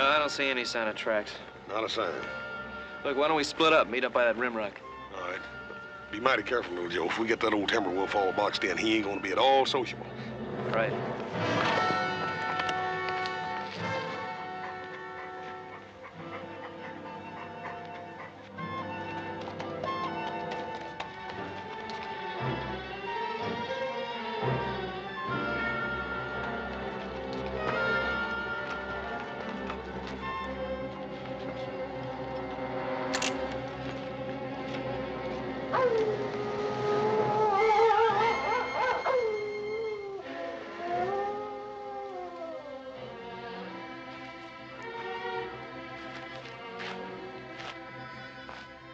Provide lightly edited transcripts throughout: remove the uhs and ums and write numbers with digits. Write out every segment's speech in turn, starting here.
I don't see any sign of tracks. Not a sign. Look, why don't we split up, meet up by that rim rock? All right. Be mighty careful, little Joe. If we get that old timber wolf all boxed in, he ain't gonna be at all sociable. Right.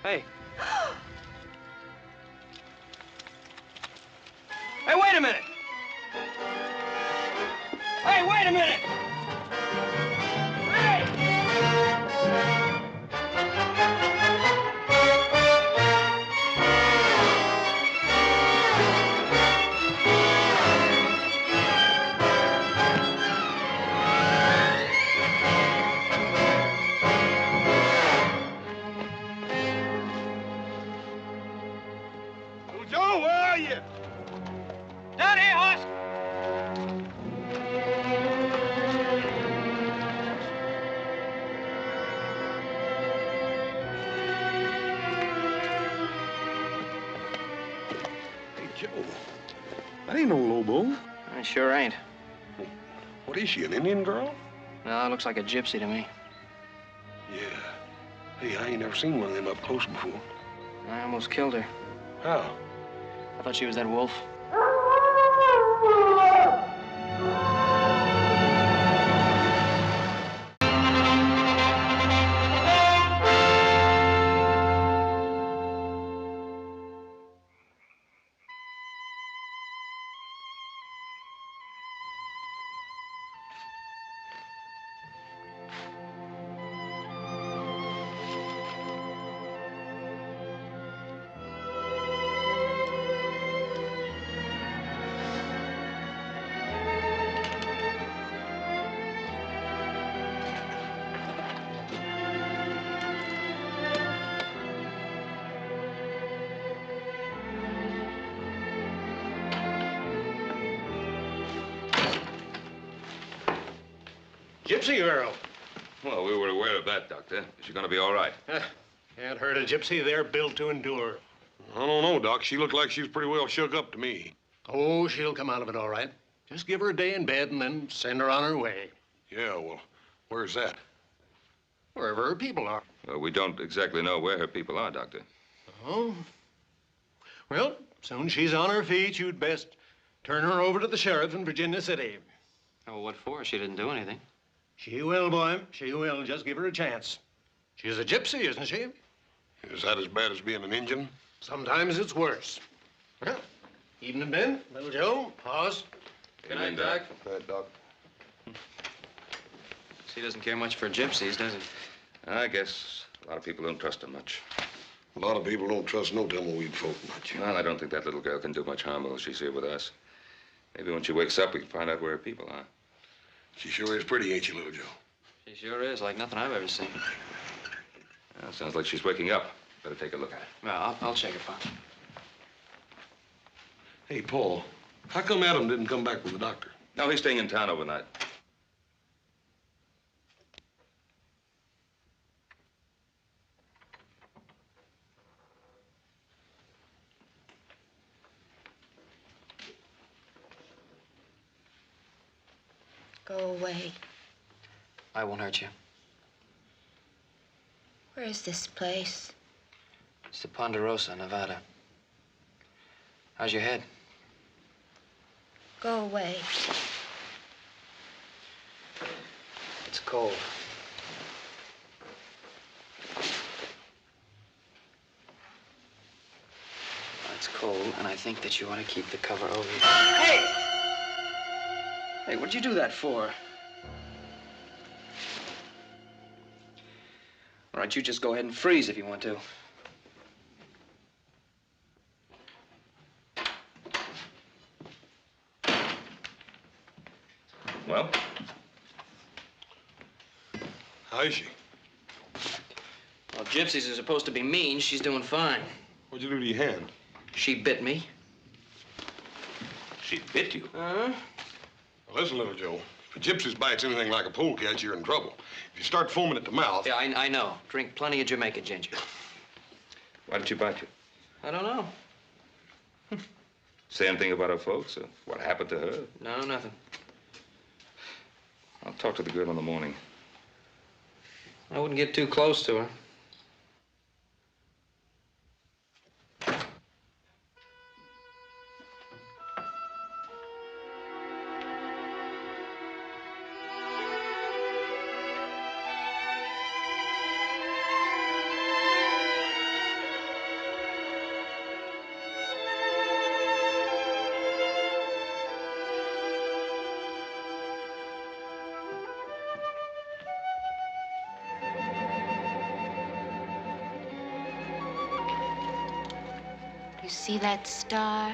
Hey. Hey, wait a minute! Hey, wait a minute! Hey! Joe, where are you? Down here, Hoss! Hey, Joe. That ain't no Lobo. I sure ain't. What is she, an Indian girl? No, it looks like a gypsy to me. Yeah. Hey, I ain't never seen one of them up close before. I almost killed her. How? I thought she was that wolf. Gypsy girl. Well, we were aware of that, Doctor. Is she going to be all right? Can't hurt a gypsy. They're built to endure. I don't know, Doc. She looked like she was pretty well shook up to me. Oh, she'll come out of it all right. Just give her a day in bed and then send her on her way. Yeah, well, where's that? Wherever her people are. Well, we don't exactly know where her people are, Doctor. Oh? Well, soon she's on her feet, you'd best turn her over to the sheriff in Virginia City. Oh, what for? She didn't do anything. She will, boy. She will. Just give her a chance. She's a gypsy, isn't she? Is that as bad as being an Indian? Sometimes it's worse. Well, evening, Ben. Little Joe. Pause. Good night, Doc. Good night, Doc. He doesn't care much for gypsies, does he? I guess a lot of people don't trust her much. A lot of people don't trust no tumbleweed folk much. Well, I don't think that little girl can do much harm while she's here with us. Maybe when she wakes up, we can find out where her people are. She sure is pretty, ain't she, little Joe? She sure is, like nothing I've ever seen. Well, sounds like she's waking up. Better take a look at her. Well, I'll check it, Pop. Hey, Paul, how come Adam didn't come back with the doctor? No, he's staying in town overnight. Go away. I won't hurt you. Where is this place? It's the Ponderosa, Nevada. How's your head? Go away. It's cold. It's cold, and I think that you want to keep the cover over you. Hey! Hey, what'd you do that for? All right, you just go ahead and freeze if you want to. Well? How is she? Well, Gypsies are supposed to be mean. She's doing fine. What'd you do to your hand? She bit me. She bit you. Uh-huh. Well, listen, little Joe. If a gypsy's bites anything like a polecat, you're in trouble. If you start foaming at the mouth... Yeah, I know. Drink plenty of Jamaica ginger. Why did she bite you? I don't know. Say anything about her folks or what happened to her? No, nothing. I'll talk to the girl in the morning. I wouldn't get too close to her. You see that star?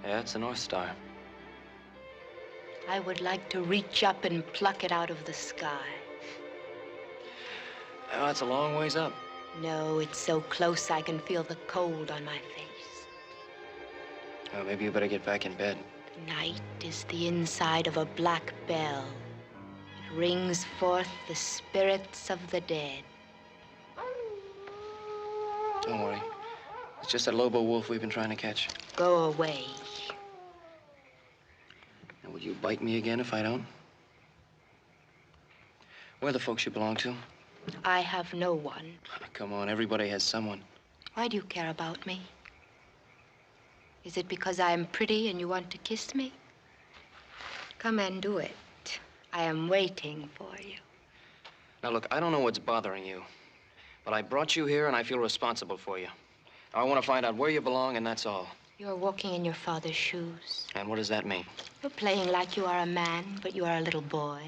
Yeah, it's the North Star. I would like to reach up and pluck it out of the sky. Oh, it's a long ways up. No, it's so close I can feel the cold on my face. Oh, maybe you better get back in bed. The night is the inside of a black bell. It rings forth the spirits of the dead. Don't worry. It's just that Lobo wolf we've been trying to catch. Go away. And will you bite me again if I don't? Where are the folks you belong to? I have no one. Come on, everybody has someone. Why do you care about me? Is it because I am pretty and you want to kiss me? Come and do it. I am waiting for you. Now, look, I don't know what's bothering you, but I brought you here and I feel responsible for you. I want to find out where you belong, and that's all. You're walking in your father's shoes. And what does that mean? You're playing like you are a man, but you are a little boy.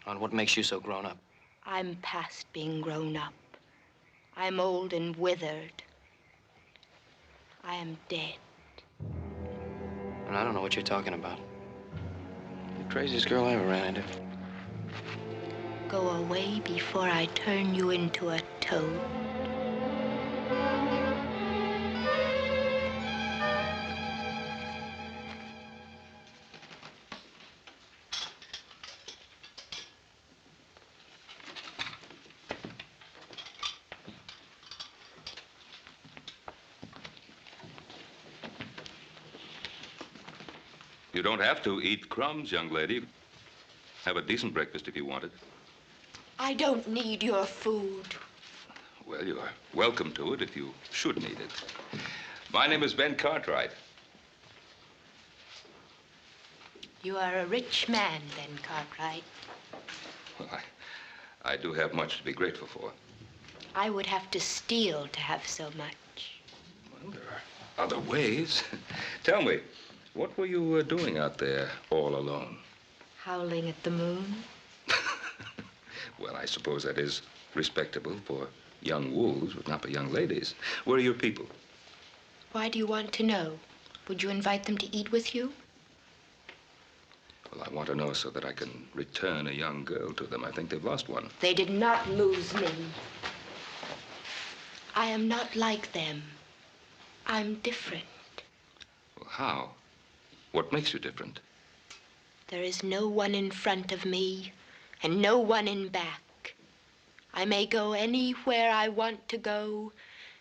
On what makes you so grown up? I'm past being grown up. I'm old and withered. I am dead. And I don't know what you're talking about. You're the craziest girl I ever ran into. Go away before I turn you into a toad. You don't have to eat crumbs, young lady. Have a decent breakfast if you want it. I don't need your food. Well, you are welcome to it if you should need it. My name is Ben Cartwright. You are a rich man, Ben Cartwright. Well, I do have much to be grateful for. I would have to steal to have so much. Well, there are other ways. Tell me, what were you doing out there all alone? Howling at the moon. Well, I suppose that is respectable for young wolves, but not for young ladies. Where are your people? Why do you want to know? Would you invite them to eat with you? Well, I want to know so that I can return a young girl to them. I think they've lost one. They did not lose me. I am not like them. I'm different. Well, how? What makes you different? There is no one in front of me and no one in back. I may go anywhere I want to go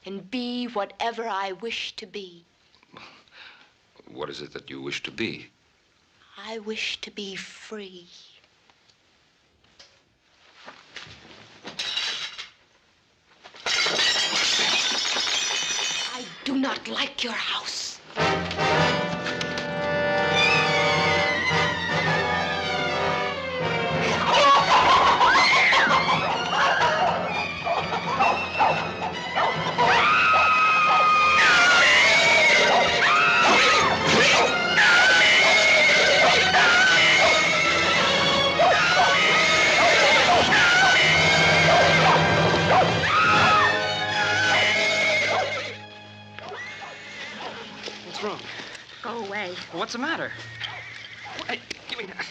and be whatever I wish to be. What is it that you wish to be? I wish to be free. I do not like your house. What's wrong? Go away. What's the matter? Hey, give me that.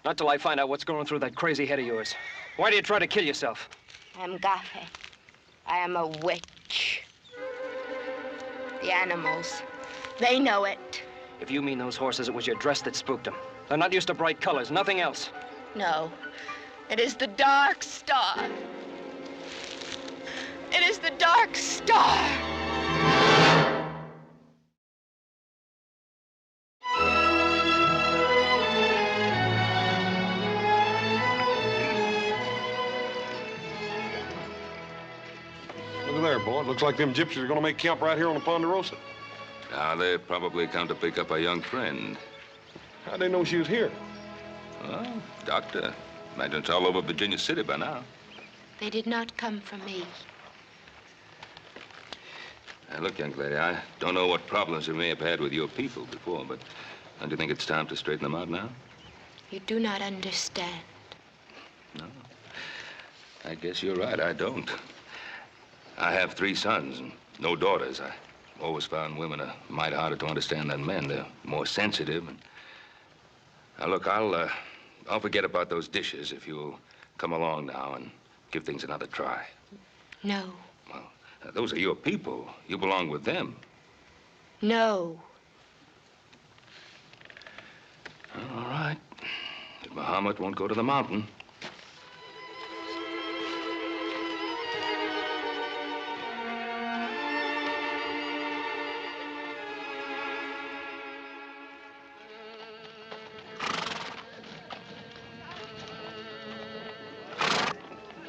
Not till I find out what's going through that crazy head of yours. Why do you try to kill yourself? I'm Gafe. I am a witch. The animals, they know it. If you mean those horses, it was your dress that spooked them. They're not used to bright colors, nothing else. No, it is the dark star. It is the dark star. Look there, boy. It looks like them gypsies are gonna make camp right here on the Ponderosa. Now, they probably come to pick up a young friend. How'd they know she was here? Well, doctor, imagine it's all over Virginia City by now. They did not come for me. Now, look, young lady, I don't know what problems you may have had with your people before, but don't you think it's time to straighten them out now? You do not understand. No. I guess you're right, I don't. I have 3 sons and no daughters. I always found women a mite harder to understand than men. They're more sensitive. And... Now, look, I'll forget about those dishes if you'll come along now and give things another try. No. Well, those are your people. You belong with them. No. All right. But Muhammad won't go to the mountain.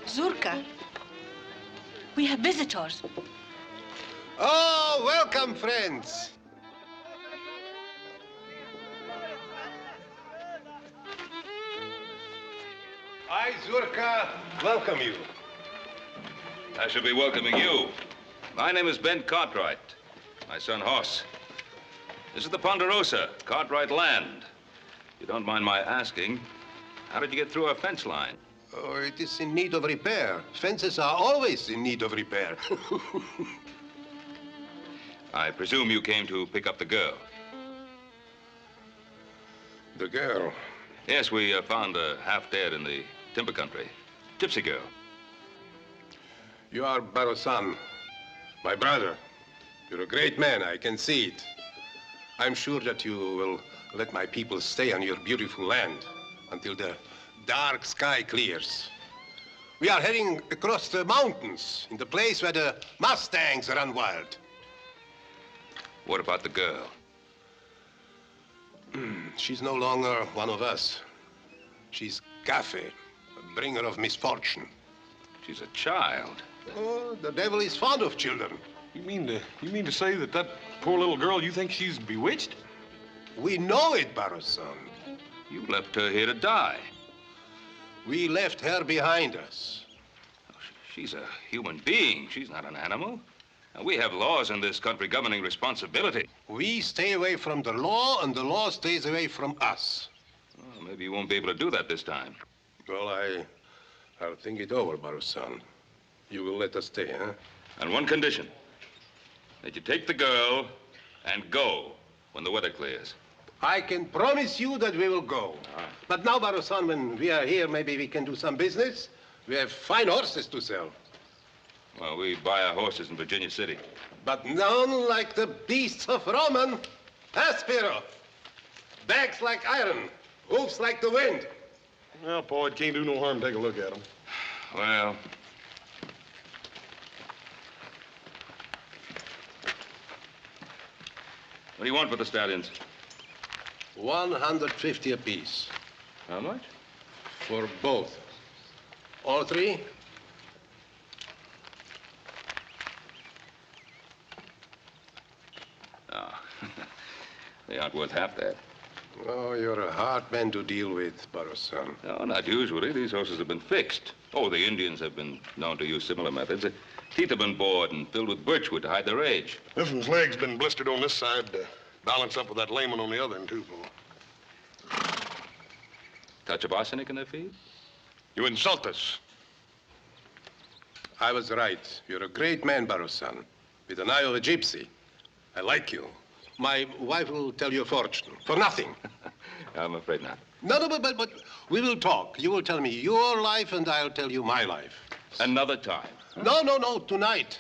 Zurka, we have visitors. Oh, welcome, friends. I, Zurka, welcome you. I should be welcoming you. My name is Ben Cartwright. My son, Hoss. This is the Ponderosa, Cartwright land. If you don't mind my asking, how did you get through our fence line? Oh, it is in need of repair. Fences are always in need of repair. I presume you came to pick up the girl. The girl. Yes, we found her half dead in the timber country. Gypsy girl. You are Barosan, my brother. You're a great man, I can see it. I'm sure that you will let my people stay on your beautiful land until the dark sky clears. We are heading across the mountains in the place where the Mustangs run wild. What about the girl? She's no longer one of us. She's Gafe, a bringer of misfortune. She's a child. Oh, the devil is fond of children. You mean to say that poor little girl, you think she's bewitched? We know it, Barosan. You left her here to die. We left her behind us. She's a human being. She's not an animal. And we have laws in this country governing responsibility. We stay away from the law, and the law stays away from us. Well, maybe you won't be able to do that this time. Well, I'll think it over, Barosan. You will let us stay, huh? On one condition. That you take the girl and go when the weather clears. I can promise you that we will go. But now, Barosan, when we are here, maybe we can do some business. We have fine horses to sell. Well, we buy our horses in Virginia City. But none like the beasts of Roman. Aspiro. Backs like iron. Hoofs like the wind. Well, Paul, it can't do no harm to take a look at them. Well... What do you want for the stallions? 150 apiece. How much? For both. All 3? No. They aren't worth half that. Oh, you're a hard man to deal with, Barosan. No, not usually. These horses have been fixed. Oh, the Indians have been known to use similar methods. The teeth have been bored and filled with birchwood to hide their age. This one's leg's been blistered on this side to balance up with that lame one on the other end, too, Paul. Touch of arsenic in their feet? You insult us. I was right. You're a great man, Barosan, with an eye of a gypsy. I like you. My wife will tell you a fortune. For nothing. I'm afraid not. No, but we will talk. You will tell me your life, and I'll tell you my life. Another time. No, tonight.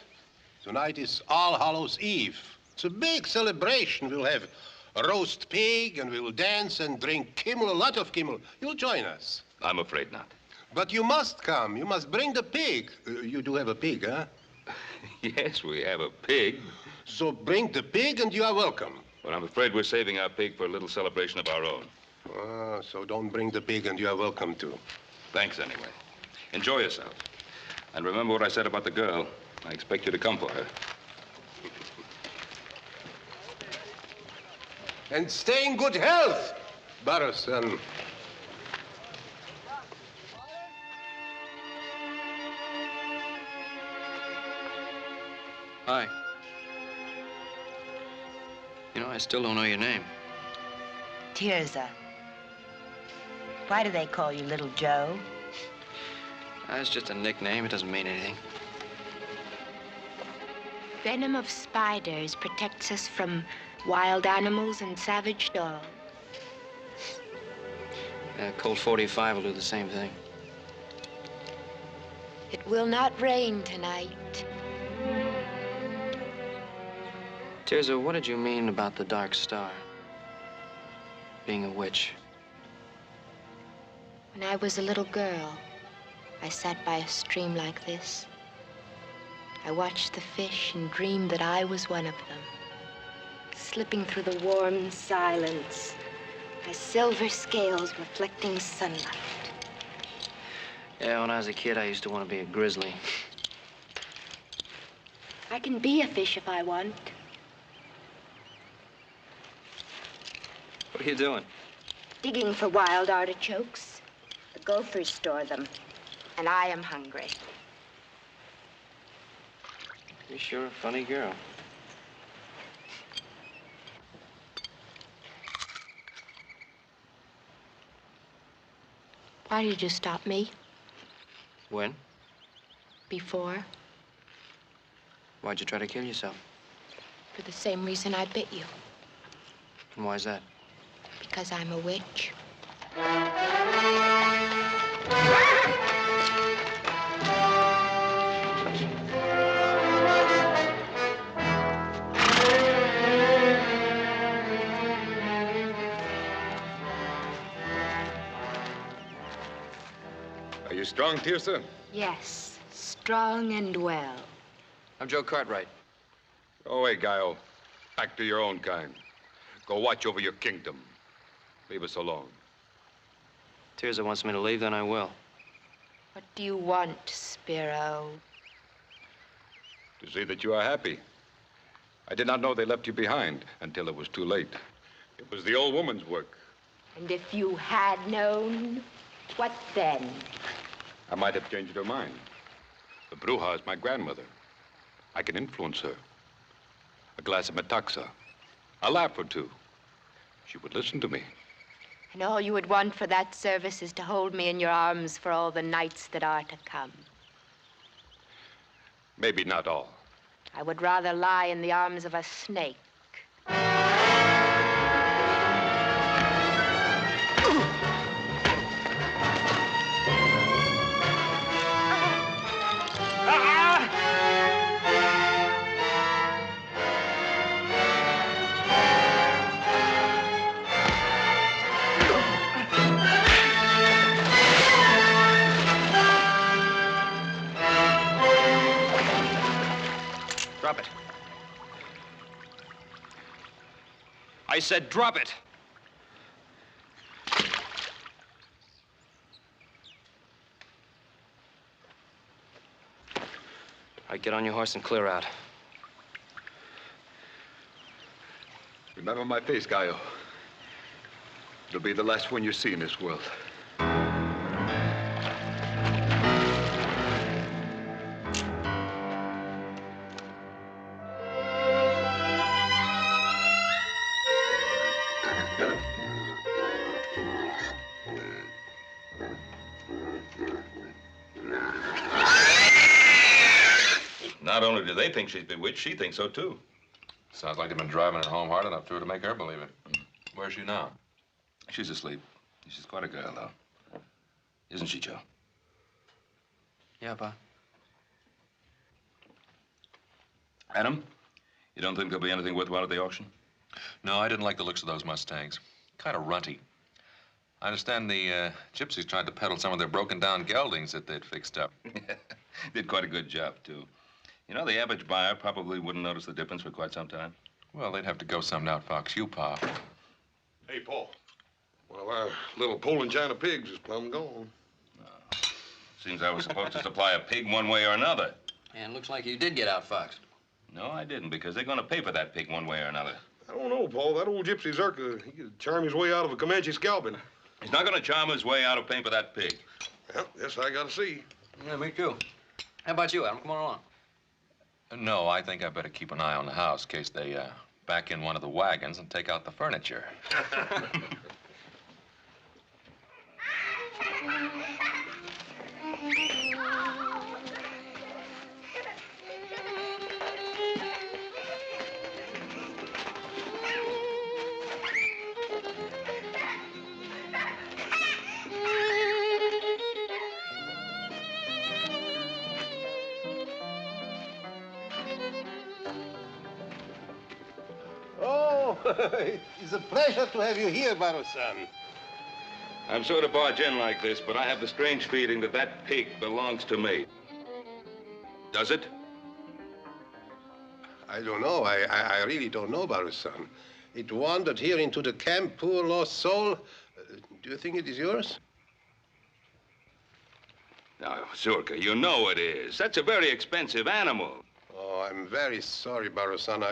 Tonight is All Hallows Eve. It's a big celebration. We'll have a roast pig, and we'll dance and drink Kimmel, a lot of Kimmel. You'll join us. I'm afraid not. But you must come. You must bring the pig. You do have a pig, huh? Yes, we have a pig. So bring the pig, and you are welcome. But I'm afraid we're saving our pig for a little celebration of our own. So don't bring the pig, and you are welcome too. Thanks anyway. Enjoy yourself. And remember what I said about the girl. I expect you to come for her. And stay in good health, Barroson. Hi. You know, I still don't know your name. Tirza. Why do they call you Little Joe? That's just a nickname. It doesn't mean anything. Venom of spiders protects us from wild animals and savage dogs. Colt 45 will do the same thing. It will not rain tonight. Tirza, what did you mean about the Dark Star? Being a witch. When I was a little girl, I sat by a stream like this. I watched the fish and dreamed that I was one of them, slipping through the warm silence, my silver scales reflecting sunlight. Yeah, when I was a kid, I used to want to be a grizzly. I can be a fish if I want. What are you doing? Digging for wild artichokes. The gophers store them, and I am hungry. You're sure a funny girl. Why did you stop me? When? Before? Why'd you try to kill yourself? For the same reason I bit you. And why's that? Because I'm a witch. Are you strong, Tirza? Yes, strong and well. I'm Joe Cartwright. Go away, Guile. Back to your own kind. Go watch over your kingdom. Leave us alone. Tirza wants me to leave, then I will. What do you want, Spiro? To see that you are happy. I did not know they left you behind until it was too late. It was the old woman's work. And if you had known, what then? I might have changed her mind. The Bruja is my grandmother. I can influence her. A glass of metaxa. A laugh or two. She would listen to me. And all you would want for that service is to hold me in your arms for all the nights that are to come. Maybe not all. I would rather lie in the arms of a snake. Drop it. I said drop it. All right, get on your horse and clear out. Remember my face, Gallo. It'll be the last one you see in this world. Not only do they think she's bewitched, she thinks so, too. Sounds like they've been driving her home hard enough to her to make her believe it. Where's she now? She's asleep. She's quite a girl, though. Isn't she, Joe? Yeah, Pa. Adam, you don't think there'll be anything worthwhile at the auction? No, I didn't like the looks of those Mustangs. Kind of runty. I understand the Gypsies tried to peddle some of their broken-down geldings that they'd fixed up. Did quite a good job, too. You know, the average buyer probably wouldn't notice the difference for quite some time. Well, they'd have to go some to outfox you, Pa. Hey, Paul. Well, our little Poland China pigs is plumb gone. Seems I was supposed to supply a pig one way or another. And looks like you did get outfoxed. No, I didn't, because they're going to pay for that pig one way or another. I don't know, Paul. That old Gypsy Zerka, he could charm his way out of a Comanche scalping. He's not going to charm his way out of paying for that pig. Well, yes, I gotta see. Yeah, me too. How about you, Adam? Come on along. No, I think I better keep an eye on the house in case they back in one of the wagons and take out the furniture. It's a pleasure to have you here, Baro-san. I'm sorry to barge in like this, but I have the strange feeling that that pig belongs to me. Does it? I don't know. I really don't know, Baro-san. It wandered here into the camp, poor lost soul. Do you think it is yours? Now, Zurka, you know it is. That's a very expensive animal. Oh, I'm very sorry, Baro-san.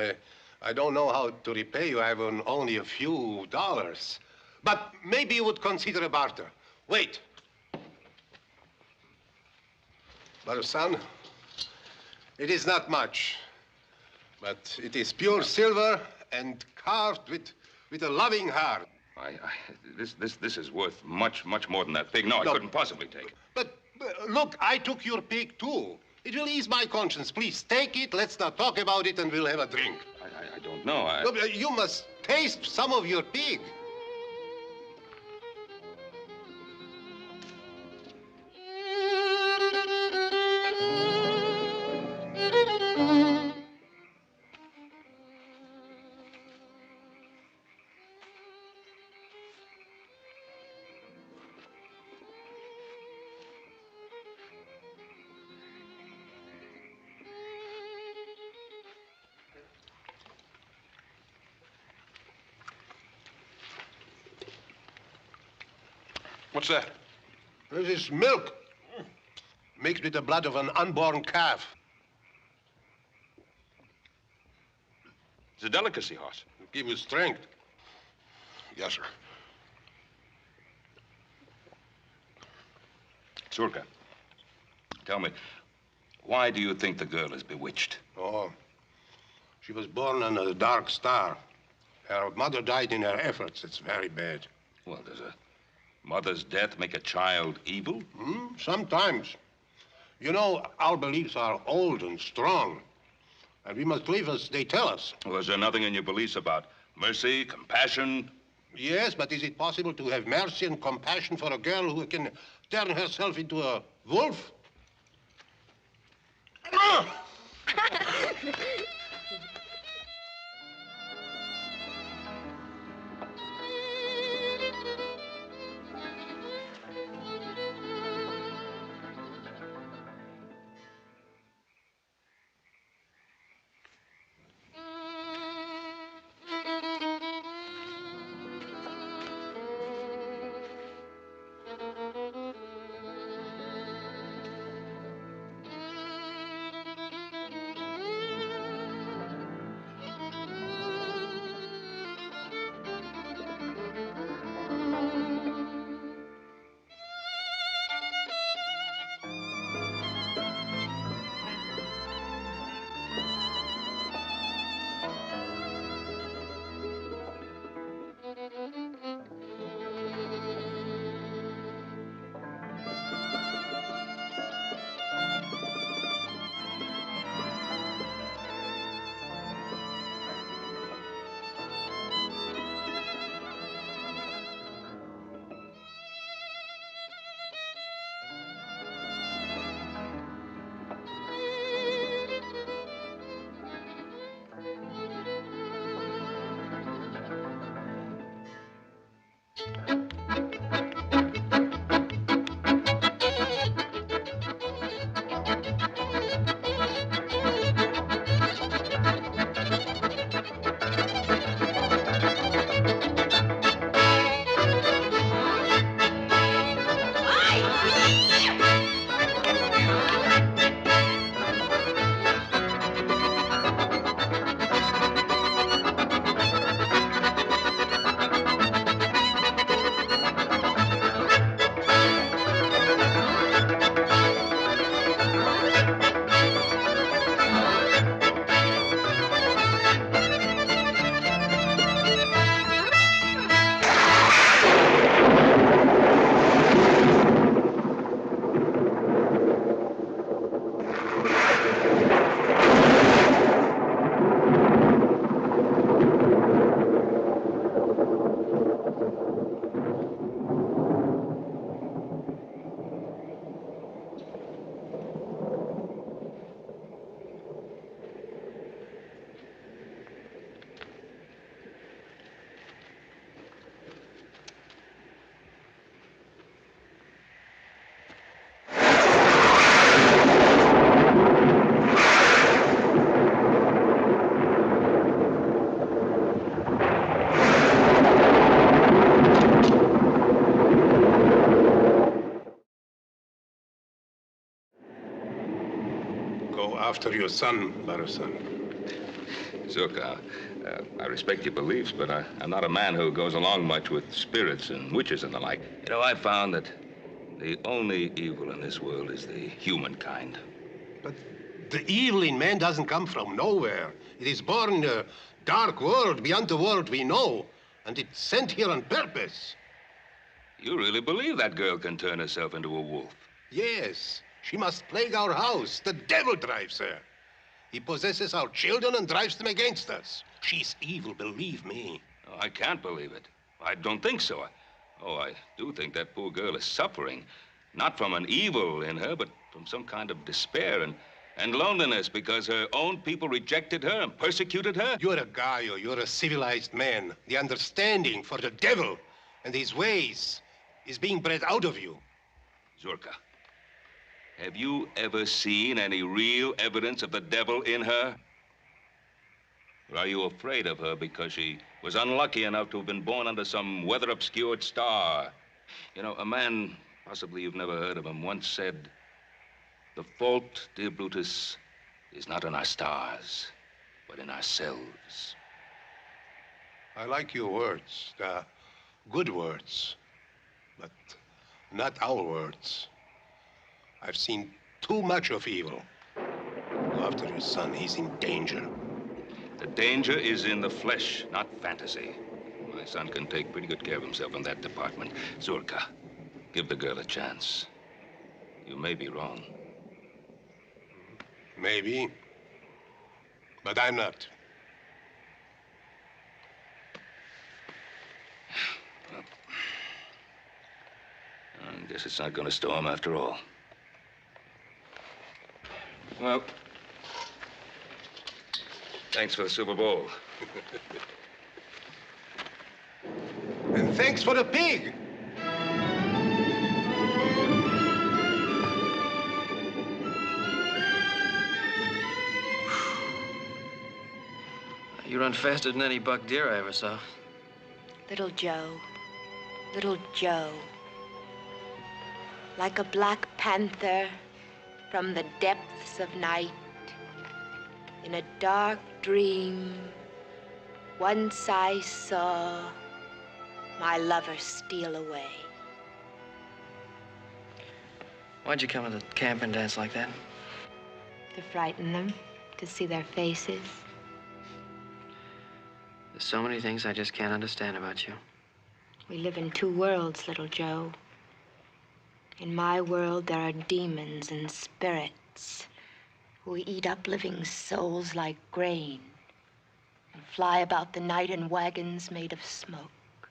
I don't know how to repay you. I have only a few dollars. But maybe you would consider a barter. Wait. Baro-san, it is not much, but it is pure silver and carved with a loving heart. This is worth much more than that pig. No, I couldn't possibly take it. But look, I took your pig too. It will ease my conscience. Please take it. Let's not talk about it, and we'll have a drink. I don't know. No, but you must taste some of your pig. What's that? This is milk mixed with the blood of an unborn calf. It's a delicacy, horse. It'll give you strength. Yes, sir. Zurka, tell me, why do you think the girl is bewitched? Oh, she was born on a dark star. Her mother died in her efforts. It's very bad. Well, does a mother's death make a child evil? Sometimes. You know, our beliefs are old and strong, and we must live as they tell us. Was there nothing in your beliefs about mercy, compassion? Yes, but is it possible to have mercy and compassion for a girl who can turn herself into a wolf? After your son, Barusan. Zurka, I respect your beliefs, but I'm not a man who goes along much with spirits and witches and the like. You know, I've found that the only evil in this world is the humankind. But the evil in man doesn't come from nowhere. It is born in a dark world beyond the world we know, and it's sent here on purpose. You really believe that girl can turn herself into a wolf? Yes, she must plague our house. The devil drives her. He possesses our children and drives them against us. She's evil, believe me. Oh, I can't believe it. I don't think so. I do think that poor girl is suffering, not from an evil in her, but from some kind of despair and loneliness because her own people rejected her and persecuted her. You're a Gaio, you're a civilized man. The understanding for the devil and his ways is being bred out of you. Zurka, have you ever seen any real evidence of the devil in her? Or are you afraid of her because she was unlucky enough to have been born under some weather-obscured star? You know, a man, possibly you've never heard of him, once said, "The fault, dear Brutus, is not in our stars, but in ourselves." I like your words. They're good words, but not our words. I've seen too much of evil. Go after your son. He's in danger. The danger is in the flesh, not fantasy. My son can take pretty good care of himself in that department. Zurka, give the girl a chance. You may be wrong. Maybe, but I'm not. Well, I guess it's not going to storm after all. Well, thanks for the Super Bowl. And thanks for the pig. You run faster than any buck deer I ever saw. Little Joe, little Joe. Like a black panther from the depths of night, in a dark dream, once I saw my lover steal away. Why'd you come to the camp and dance like that? To frighten them, to see their faces. There's so many things I just can't understand about you. We live in two worlds, little Joe. In my world, there are demons and spirits who eat up living souls like grain and fly about the night in wagons made of smoke.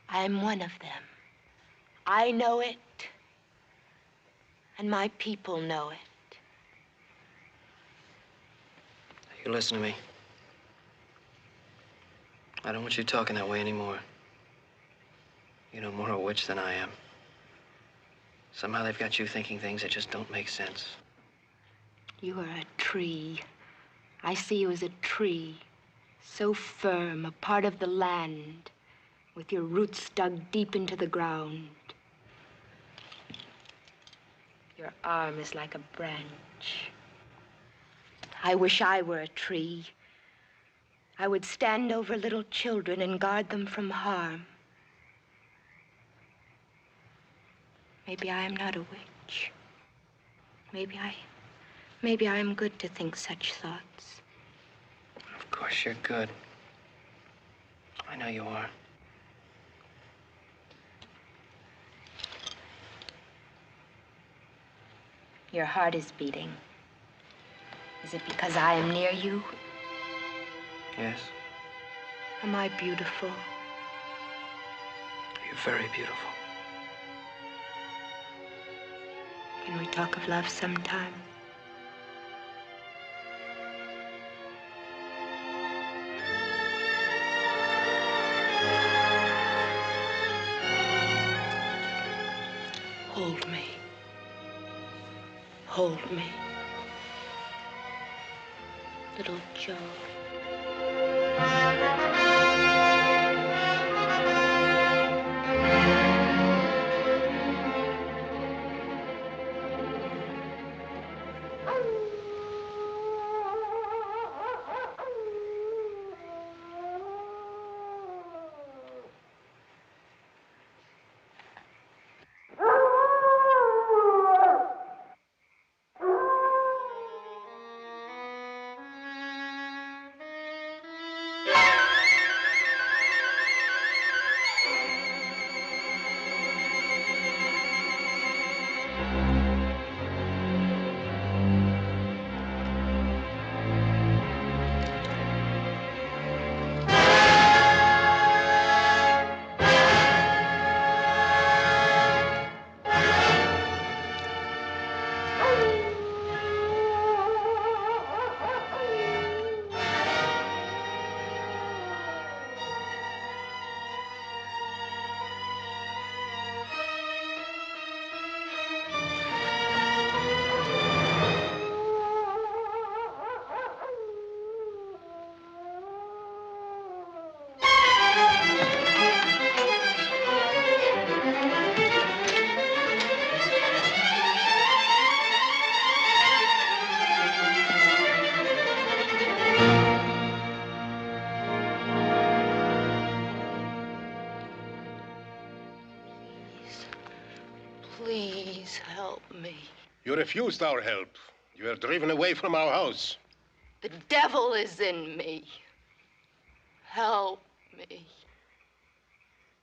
I'm one of them. I know it, and my people know it. You listen to me. I don't want you talking that way anymore. You know more of a witch than I am. Somehow they've got you thinking things that just don't make sense. You are a tree. I see you as a tree, so firm, a part of the land, with your roots dug deep into the ground. Your arm is like a branch. I wish I were a tree. I would stand over little children and guard them from harm. Maybe I am not a witch. Maybe I am good to think such thoughts. Of course you're good. I know you are. Your heart is beating. Is it because I am near you? Yes, Am I beautiful? you're very beautiful. Can we talk of love sometime? Hold me. Hold me. Little Joe. Please help me. You refused our help. You were driven away from our house. The devil is in me. Help me.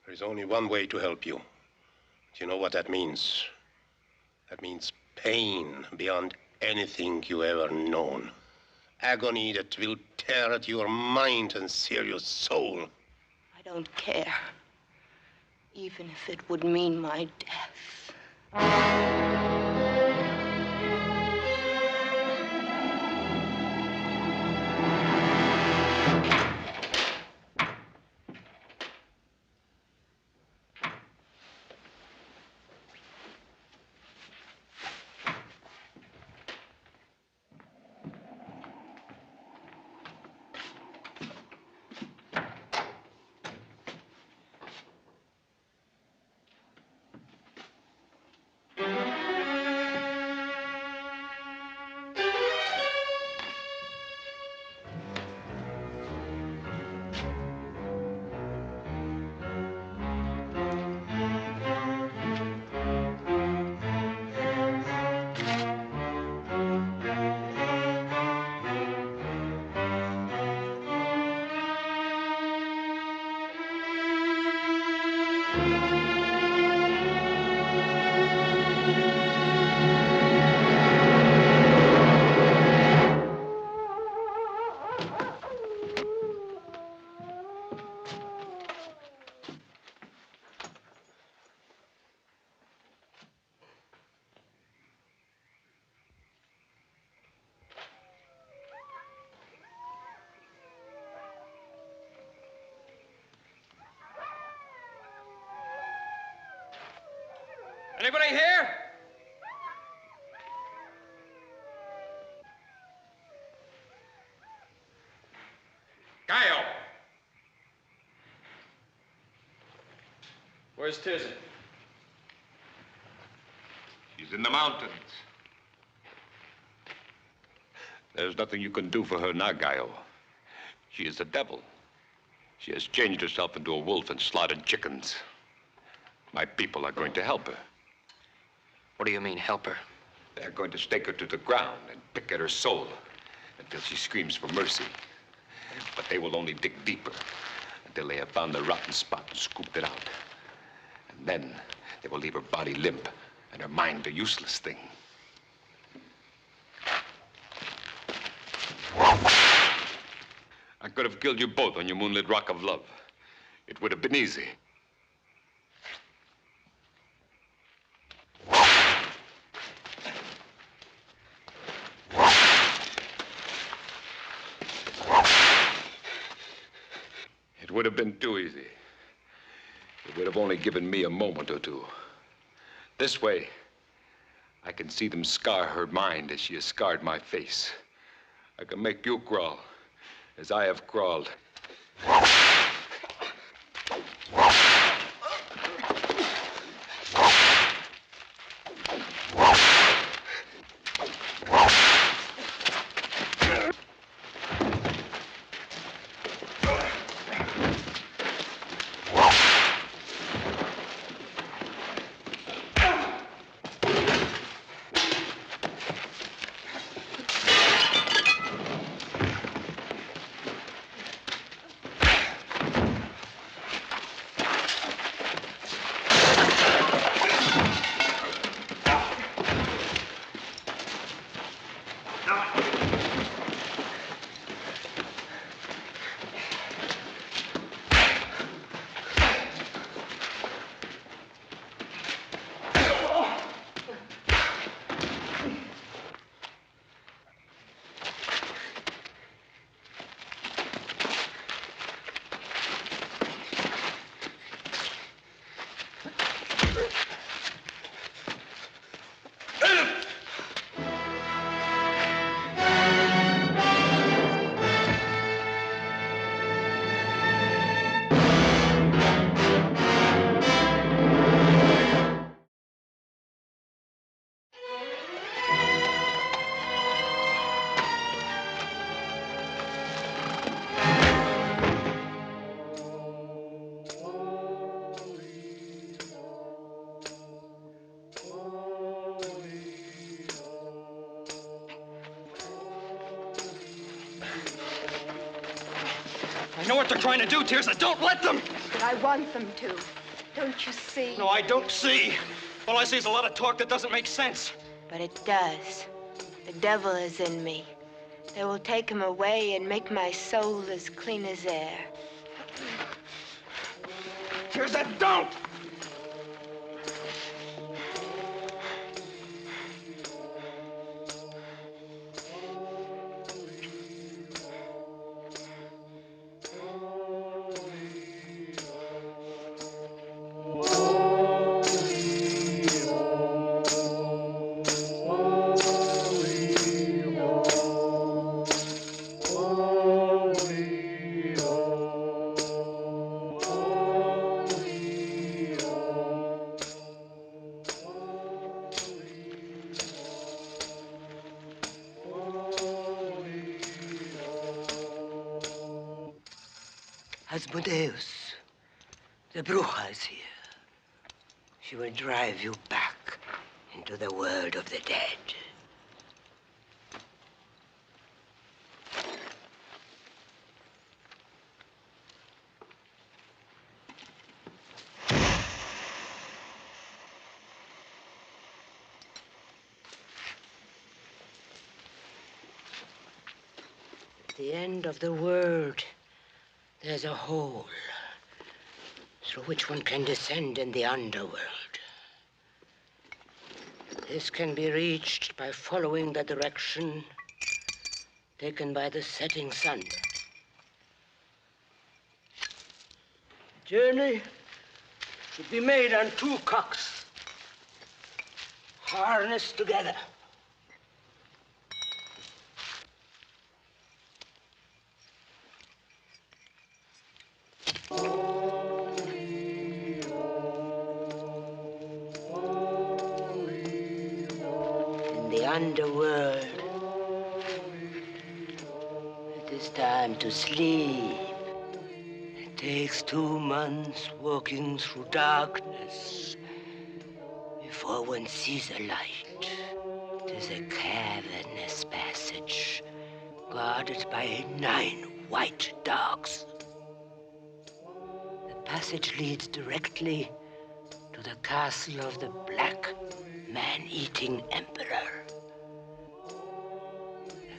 There is only one way to help you. Do you know what that means? That means pain beyond anything you ever known. Agony that will tear at your mind and sear your soul. I don't care. Even if it would mean my death. Anybody here? Gaio! Where's Tirza? She's in the mountains. There's nothing you can do for her now, Gaio. She is the devil. She has changed herself into a wolf and slaughtered chickens. My people are going to help her. What do you mean, help her? They're going to stake her to the ground and pick at her soul until she screams for mercy. But they will only dig deeper until they have found the rotten spot and scooped it out. And then they will leave her body limp and her mind a useless thing. I could have killed you both on your moonlit rock of love. It would have been easy. It would have been too easy. It would have only given me a moment or two. This way, I can see them scar her mind as she has scarred my face. I can make you crawl as I have crawled. know what they're trying to do, Tirza. Don't let them! But I want them to. Don't you see? No, I don't see. All I see is a lot of talk that doesn't make sense. But it does. The devil is in me. They will take him away and make my soul as clean as air. Tirza, don't! Asmodeus, the Bruja is here. She will drive you back into the world of the dead. At the end of the world, there's a hole through which one can descend in the underworld. This can be reached by following the direction taken by the setting sun. The journey should be made on 2 cocks, harnessed together. Underworld. It is time to sleep. It takes 2 months walking through darkness before one sees a light. It is a cavernous passage guarded by 9 white dogs. The passage leads directly to the castle of the Black Man-Eating Emperor.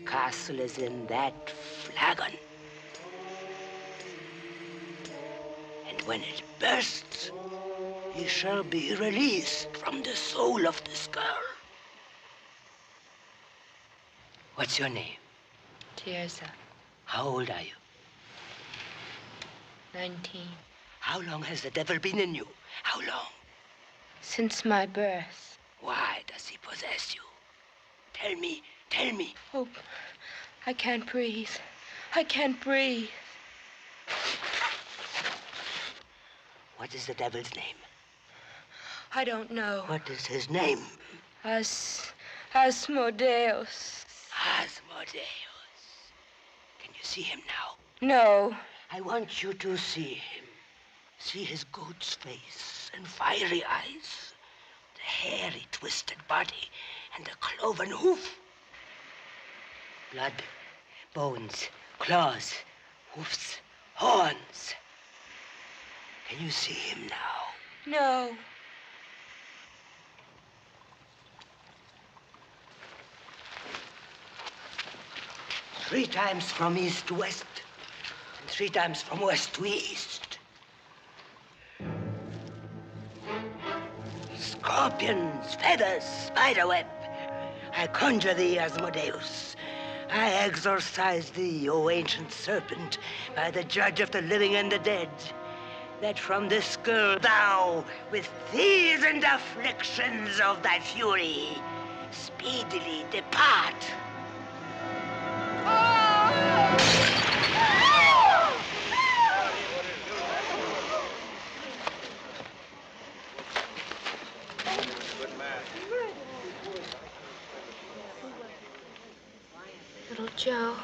The castle is in that flagon. And when it bursts, he shall be released from the soul of this girl. What's your name? Tirza, How old are you? 19. How long has the devil been in you? How long? Since my birth. Why does he possess you? Tell me, tell me. Oh, I can't breathe. I can't breathe. What is the devil's name? I don't know. What is his name? Asmodeus. Asmodeus. Can you see him now? No. I want you to see him. See his goat's face and fiery eyes, the hairy, twisted body, and the cloven hoof. Blood, bones, claws, hoofs, horns. Can you see him now? No. Three times from east to west, and 3 times from west to east. Scorpions, feathers, spiderweb. I conjure thee, Asmodeus. I exorcise thee, O ancient serpent, by the judge of the living and the dead, that from this girl thou, with fears and afflictions of thy fury, speedily depart. Little Joe,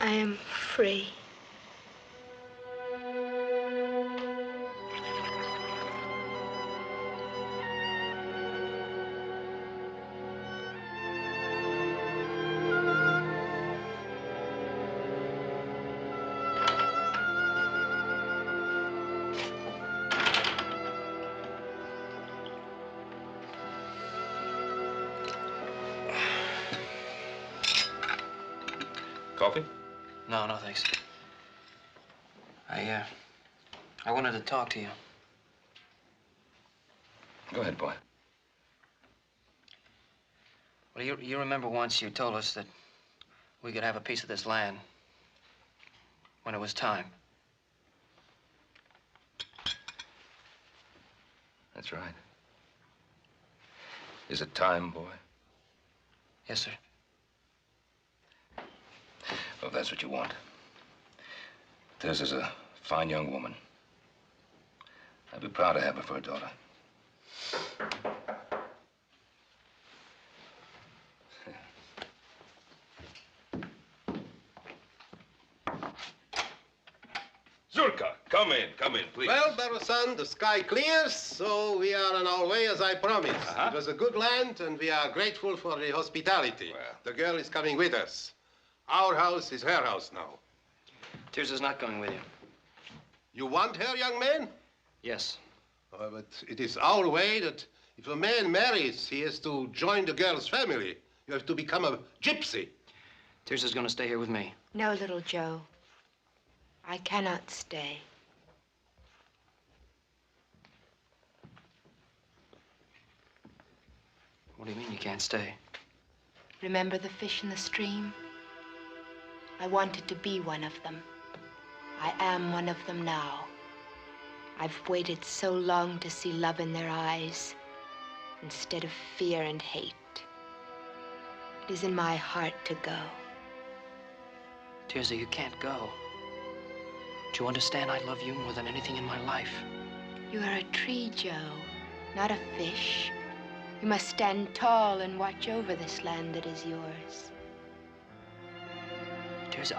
I am free. Coffee? No, no, thanks. I wanted to talk to you. Go ahead, boy. Well, you remember once you told us that we could have a piece of this land when it was time. That's right. Is it time, boy? Yes, sir. Well, if that's what you want. Tirza's a fine young woman. I'd be proud to have her for a daughter. Zurka, come in, please. Well, Barusan, the sky clears, so we are on our way as I promised. It was a good land, and we are grateful for the hospitality. Well. The girl is coming with us. Our house is her house now. Tirza's not going with you. You want her, young man? Yes. But it is our way that if a man marries, he has to join the girl's family. You have to become a gypsy. Tirza's going to stay here with me. No, little Joe. I cannot stay. What do you mean you can't stay? Remember the fish in the stream? I wanted to be one of them. I am one of them now. I've waited so long to see love in their eyes instead of fear and hate. It is in my heart to go. Tirza, you can't go. Do you understand I love you more than anything in my life? You are a tree, Joe, not a fish. You must stand tall and watch over this land that is yours. Tirza,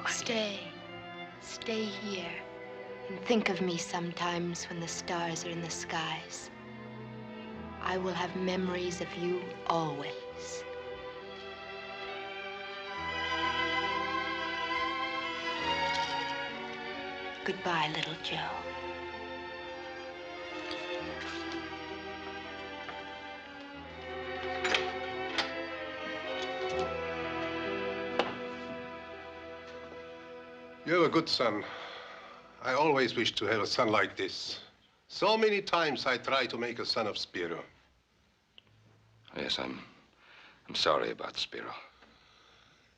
Stay here and think of me sometimes when the stars are in the skies. I will have memories of you always. Goodbye, little Joe. You're a good son. I always wished to have a son like this. So many times I tried to make a son of Spiro. Yes, I'm sorry about Spiro.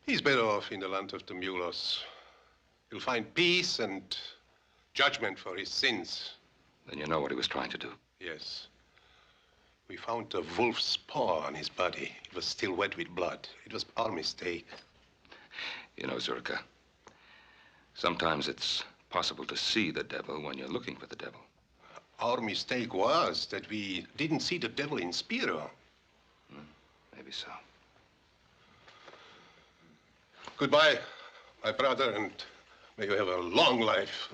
He's better off in the land of the mulos. He'll find peace and judgment for his sins. Then you know what he was trying to do. Yes. We found a wolf's paw on his body. It was still wet with blood. It was our mistake. You know, Zurka, sometimes it's possible to see the devil when you're looking for the devil. Our mistake was that we didn't see the devil in Spiro. Maybe so. Goodbye, my brother, and may you have a long life.